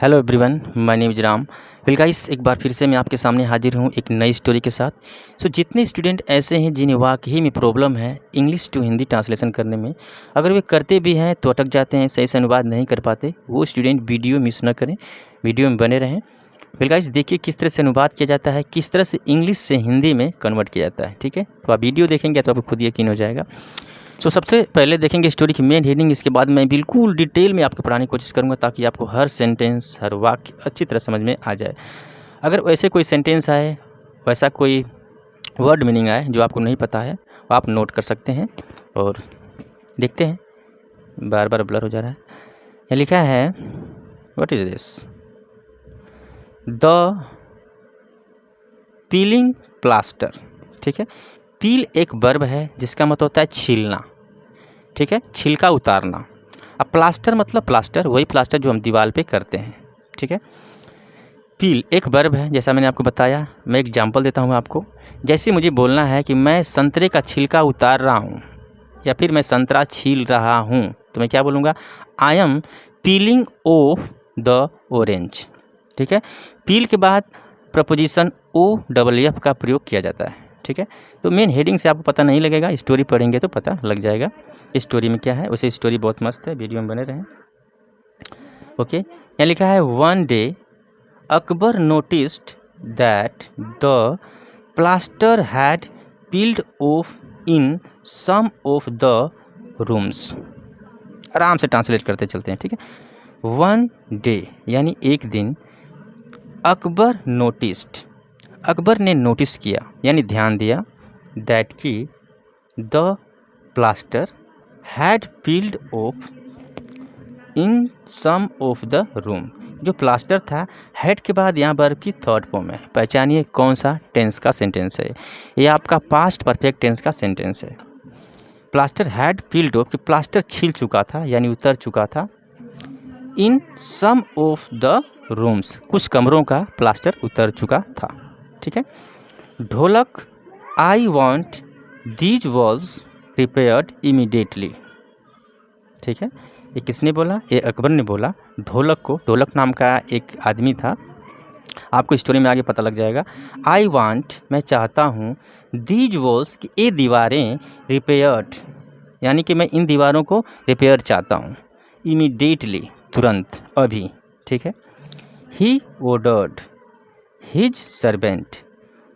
Hello everyone, my name is Ram. Well guys, एक बार फिर से मैं आपके सामने हाजिर हूँ एक नई स्टोरी के साथ। जितने स्टूडेंट ऐसे हैं जिन्हें वाकई में प्रॉब्लम है इंग्लिश टू हिंदी ट्रांसलेशन करने में, अगर वे करते भी हैं तो अटक जाते हैं, सही से अनुवाद नहीं कर पाते, वो स्टूडेंट वीडियो मिस न करें, वीडियो में बने रहें। वेल गाइस, देखिए किस तरह से अनुवाद किया जाता है, किस तरह से इंग्लिश से हिंदी में कन्वर्ट किया जाता है। ठीक है, तो आप वीडियो देखेंगे तो आपको खुद यकीन हो जाएगा। सबसे पहले देखेंगे स्टोरी की मेन हेडिंग, इसके बाद मैं बिल्कुल डिटेल में आपको पढ़ाने की कोशिश करूंगा ताकि आपको हर सेंटेंस, हर वाक्य अच्छी तरह समझ में आ जाए। अगर वैसे कोई सेंटेंस आए, वैसा कोई वर्ड मीनिंग आए जो आपको नहीं पता है, तो आप नोट कर सकते हैं और देखते हैं। बार बार ब्लर हो जा रहा है। ये लिखा है, what is this? The piling plaster. ठीक है, पील एक वर्ब है जिसका मतलब होता है छीलना। ठीक है, छिलका उतारना। अब प्लास्टर मतलब प्लास्टर, वही प्लास्टर जो हम दीवार पे करते हैं। ठीक है, पील एक वर्ब है जैसा मैंने आपको बताया। मैं एग्जांपल देता हूँ आपको। जैसे मुझे बोलना है कि मैं संतरे का छिलका उतार रहा हूँ या फिर मैं संतरा छील रहा हूँ, तो मैं क्या बोलूँगा? I am piling of the orange. ठीक है, पील के बाद प्रपोजिशन OFF का प्रयोग किया जाता है। ठीक है, तो मेन हेडिंग से आपको पता नहीं लगेगा, स्टोरी पढ़ेंगे तो पता लग जाएगा स्टोरी में क्या है। वैसे स्टोरी बहुत मस्त है, वीडियो में बने रहें। ओके, यहाँ लिखा है, one day Akbar noticed that the plaster had peeled off in some of the rooms. आराम से ट्रांसलेट करते चलते हैं। ठीक है, वन डे यानी एक दिन, अकबर नोटिस्ड, अकबर ने नोटिस किया यानी ध्यान दिया, दैट की the plaster had peeled off in some of the room. जो प्लास्टर था, हैड के बाद यहाँ वर्ब की थर्ड फॉर्म है। पहचानिए कौन सा टेंस का सेंटेंस है। ये आपका पास्ट परफेक्ट टेंस का सेंटेंस है। प्लास्टर हैड पील्ड ऑफ, कि प्लास्टर छिल चुका था यानी उतर चुका था। इन सम ऑफ द रूम्स, कुछ कमरों का प्लास्टर उतर चुका था। ठीक है, ढोलक, I want these walls repaired immediately. ठीक है, ये किसने बोला? ये अकबर ने बोला ढोलक को। ढोलक नाम का एक आदमी था, आपको स्टोरी में आगे पता लग जाएगा। आई वांट, मैं चाहता हूँ, दीज वॉल्स, कि ये दीवारें, रिपेयर्ड यानी कि मैं इन दीवारों को रिपेयर चाहता हूँ, इमीडिएटली तुरंत, अभी। ठीक है, ही ऑर्डर्ड हिज सर्वेंट,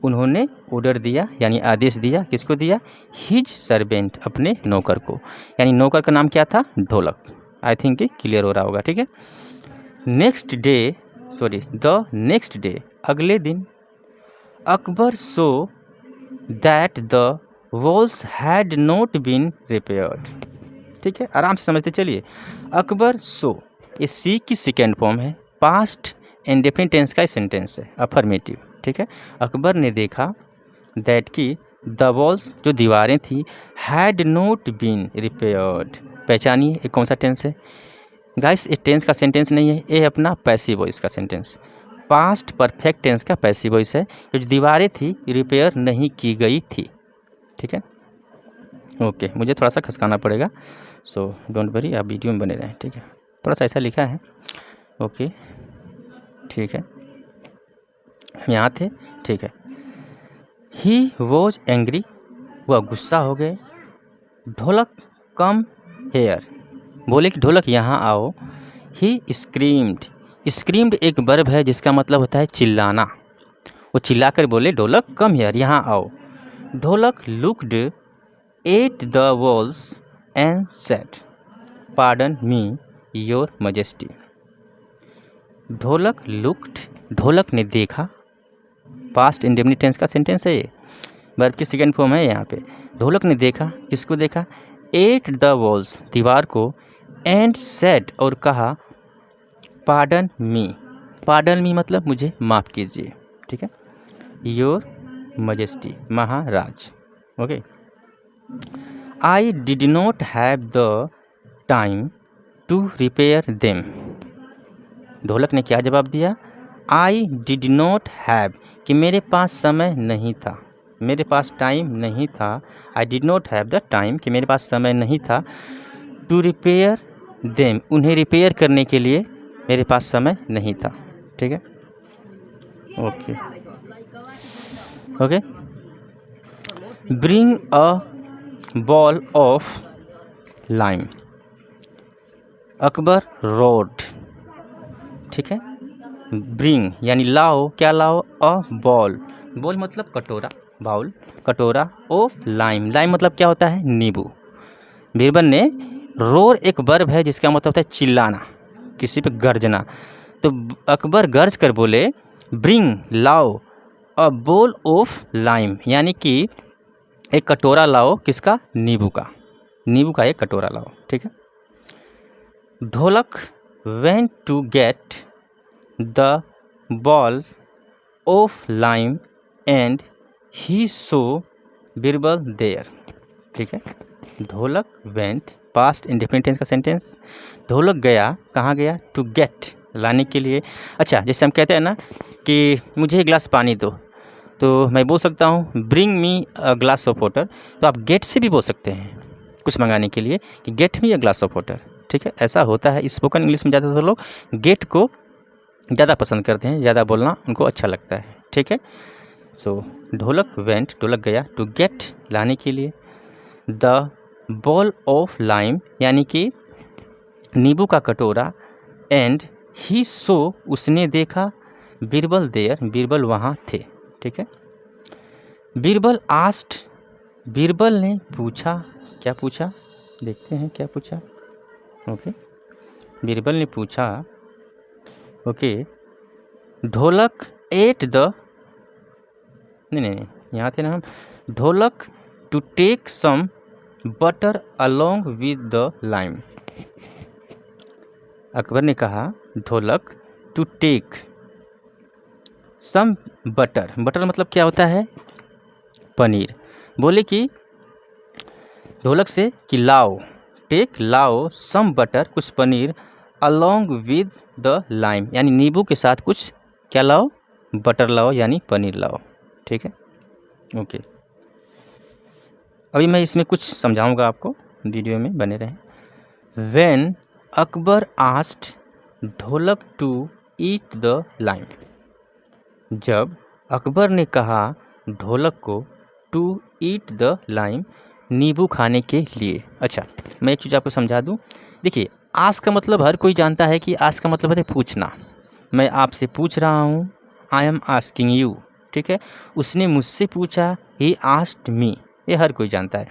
उन्होंने ऑर्डर दिया यानी आदेश दिया। किसको दिया? हिज सर्वेंट, अपने नौकर को। यानी नौकर का नाम क्या था? ढोलक। आई थिंक क्लियर हो रहा होगा। ठीक है, नेक्स्ट डे, अगले दिन, Akbar saw that the walls had not been repaired. ठीक है, आराम से समझते चलिए। अकबर सो, ये सी की सेकेंड फॉर्म है, पास्ट इंडेफिनिट टेंस का सेंटेंस है, अफर्मेटिव। ठीक है, अकबर ने देखा, दैट की द वॉल्स, जो दीवारें थी, हैड नॉट बीन रिपेयर्ड। पहचानिए ये कौन सा टेंस है गाइस? ये टेंस का सेंटेंस नहीं है, ये अपना पैसिव वॉइस का सेंटेंस, पास्ट परफेक्ट टेंस का पैसिव वॉइस है। जो दीवारें थी रिपेयर नहीं की गई थी। ठीक है, ओके, मुझे थोड़ा सा खसकाना पड़ेगा, सो डोंट वरी, आप वीडियो में बने रहें। ठीक है, थोड़ा सा ऐसा लिखा है। ओके, ठीक है, यहाँ थे। ठीक है, ही वॉज एंग्री, वह गुस्सा हो गए। ढोलक कम हेयर, बोले कि ढोलक यहाँ आओ। ही स्क्रीम्ड, स्क्रीम्ड एक वर्ब है जिसका मतलब होता है चिल्लाना। वो चिल्ला कर बोले, ढोलक कम हेयर, यहाँ आओ। ढोलक looked at the walls and said, pardon me your majesty. ढोलक लुक्ड, ढोलक ने देखा, पास्ट इंडेफिनिट टेंस का सेंटेंस है ये, वर्ब की सेकेंड फॉर्म है यहाँ पे। ढोलक ने देखा, किसको देखा? एट द वॉल्स, दीवार को, एंड सेड, और कहा, पार्डन मी, पार्डन मी मतलब मुझे माफ़ कीजिए। ठीक है, योर मजेस्टी, महाराज। Okay, I did not have the time to repair them. Dholak ने क्या जवाब दिया? आई डिड नॉट हैव, कि मेरे पास समय नहीं था, मेरे पास टाइम नहीं था। आई did not have the time, कि मेरे पास समय नहीं था। टू रिपेयर देम, उन्हें रिपेयर करने के लिए, मेरे पास समय नहीं था। ठीक है, okay okay. Bring a ball of lime, Akbar road. ठीक है, ब्रिंग यानी लाओ, क्या लाओ, अ बॉल, बॉल मतलब कटोरा, बाउल, कटोरा, ऑफ लाइम, लाइम मतलब क्या होता है, नींबू। बीरबल ने, रोर एक वर्ब है जिसका मतलब होता है चिल्लाना, किसी पे गरजना। तो अकबर गरज कर बोले, ब्रिंग लाओ अ बोल ऑफ लाइम, यानी कि एक कटोरा लाओ, किसका, नींबू का, नींबू का एक कटोरा लाओ। ठीक है। Dholak went to get the ball of lime and he saw Birbal there. ठीक है, Dholak went, past indefinite tense का सेंटेंस। ढोलक गया, कहाँ गया, टू गेट, लाने के लिए। अच्छा, जैसे हम कहते हैं ना कि मुझे एक गिलास पानी दो, तो मैं बोल सकता हूँ bring me a glass of water. तो आप गेट से भी बोल सकते हैं कुछ मंगाने के लिए कि get me a glass of water. ठीक है, ऐसा होता है। स्पोकन इंग्लिश में ज़्यादातर लोग गेट को ज़्यादा पसंद करते हैं, ज़्यादा बोलना उनको अच्छा लगता है। ठीक है, सो ढोलक वेंट, ढोलक गया, टू गेट, लाने के लिए, द बॉल ऑफ लाइम, यानी कि नींबू का कटोरा, एंड ही सो, उसने देखा, बीरबल देयर, बीरबल वहाँ थे। ठीक है, बीरबल आस्ट, बीरबल ने पूछा, क्या पूछा, देखते हैं क्या पूछा। ओके, बीरबल ने पूछा, ओके, ढोलक एट द, नहीं, यहाँ थे ना हम, Dholak to take some butter along with the lime. Akbar ने कहा, Dholak to take some butter, butter मतलब क्या होता है, पनीर। बोले कि ढोलक से कि लाओ, टेक लाओ, सम बटर, कुछ paneer, along with the lime, यानी नींबू के साथ कुछ क्या लाओ, बटर लाओ, यानी पनीर लाओ। ठीक है, ओके। अभी मैं इसमें कुछ समझाऊंगा आपको, वीडियो में बने रहें। व्हेन अकबर आस्क्ड ढोलक टू ईट द लाइम, जब अकबर ने कहा ढोलक को टू ईट द लाइम, नींबू खाने के लिए। अच्छा, मैं एक चीज़ आपको समझा दूं। देखिए, आस्क का मतलब हर कोई जानता है कि आस्क का मतलब है पूछना। मैं आपसे पूछ रहा हूँ, आई एम आस्किंग यू। ठीक है, उसने मुझसे पूछा, ही आस्क्ड मी, ये हर कोई जानता है।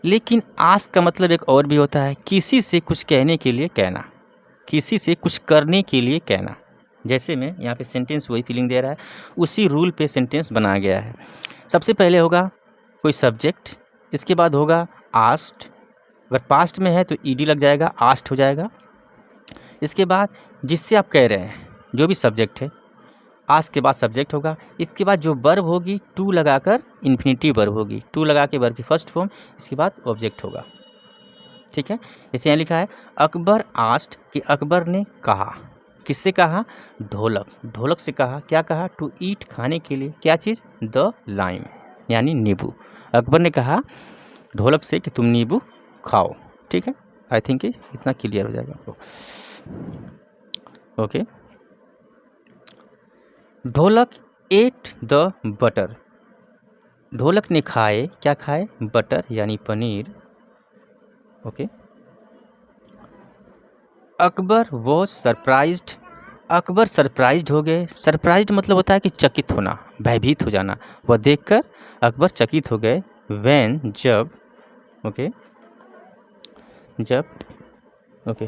लेकिन आस्क का मतलब एक और भी होता है, किसी से कुछ कहने के लिए कहना, किसी से कुछ करने के लिए कहना। जैसे में यहाँ पे सेंटेंस वही फीलिंग दे रहा है, उसी रूल पे सेंटेंस बनाया गया है। सबसे पहले होगा कोई सब्जेक्ट, इसके बाद होगा आस्क्ड, अगर पास्ट में है तो ईडी लग जाएगा, आस्क्ड हो जाएगा। इसके बाद जिससे आप कह रहे हैं, जो भी सब्जेक्ट है, आस्क के बाद सब्जेक्ट होगा। इसके बाद जो वर्ब होगी, टू लगाकर इन्फिनिटिव वर्ब होगी, टू लगा के वर्ब की फर्स्ट फॉर्म, इसके बाद ऑब्जेक्ट होगा। ठीक है, जैसे यहाँ लिखा है, अकबर आस्क्ड, कि अकबर ने कहा, किससे कहा, ढोलक, ढोलक से कहा, क्या कहा, टू ईट, खाने के लिए, क्या चीज़, द लाइम, यानी नींबू। अकबर ने कहा ढोलक से कि तुम नींबू खाओ। ठीक है, आई थिंक इतना क्लियर हो जाएगा आपको। ओके, ढोलक एट द बटर, ढोलक ने खाए, क्या खाए, बटर यानी paneer. Okay, Akbar was surprised, Akbar surprised हो गए। सरप्राइज्ड मतलब होता है कि चकित होना, भयभीत हो जाना। वह देखकर अकबर चकित हो गए। व्हेन, जब, ओके, जब, ओके,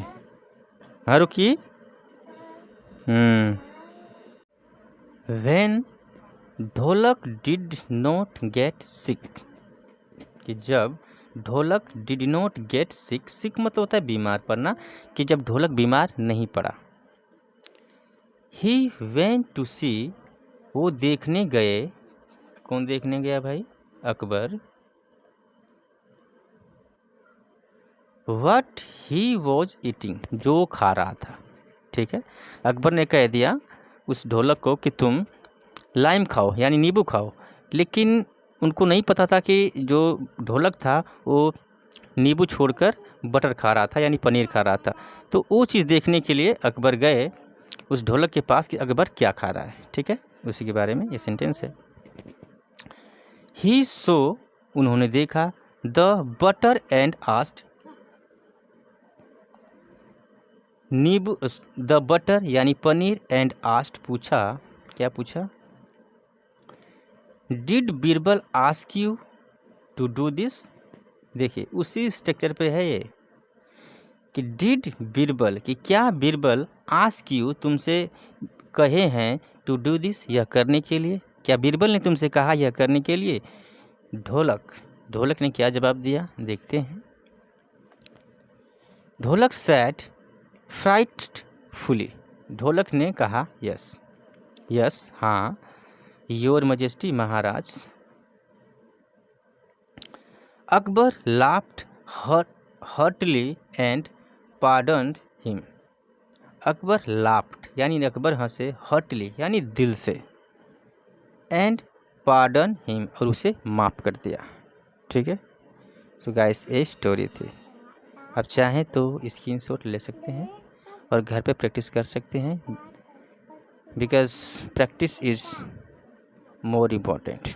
हाँ रुकिए, व्हेन ढोलक डिड नॉट गेट सिक, कि जब ढोलक डिड नॉट गेट सिक, सिक मतलब होता है बीमार पड़ना, कि जब ढोलक बीमार नहीं पड़ा। ही वेंट टू सी, वो देखने गए, कौन देखने गया भाई, Akbar, what he was eating, जो खा रहा था। ठीक है, अकबर ने कह दिया उस ढोलक को कि तुम लाइम खाओ, यानी नींबू खाओ। लेकिन उनको नहीं पता था कि जो ढोलक था वो नींबू छोड़कर बटर खा रहा था, यानी पनीर खा रहा था। तो वो चीज़ देखने के लिए अकबर गए उस ढोलक के पास कि अकबर क्या खा रहा है, ठीक है, उसी के बारे में ये सेंटेंस है। ही सो, उन्होंने देखा, द बटर एंड आस्क्ड, नींबू, द बटर यानी पनीर, एंड आस्क्ड पूछा, क्या पूछा, did Birbal ask you to do this. देखिए उसी स्ट्रक्चर पे है ये कि डिड बीरबल, कि क्या बीरबल आस्क यू, तुमसे कहे हैं, टू डू दिस, यह करने के लिए, क्या बीरबल ने तुमसे कहा यह करने के लिए। ढोलक ने क्या जवाब दिया, देखते हैं। ढोलक सैड फ्राइटफुली, ढोलक ने कहा यस, यस हाँ, योर मजेस्टी महाराज। Akbar laughed heartily and pardoned him, Akbar laughed यानी अकबर हंसे, हर्टली यानी दिल से, एंड पार्डन हिम और उसे माफ़ कर दिया, ठीक है। सो गाइस ये स्टोरी थी। आप चाहें तो स्क्रीनशॉट ले सकते हैं और घर पे प्रैक्टिस कर सकते हैं, because practice is more important.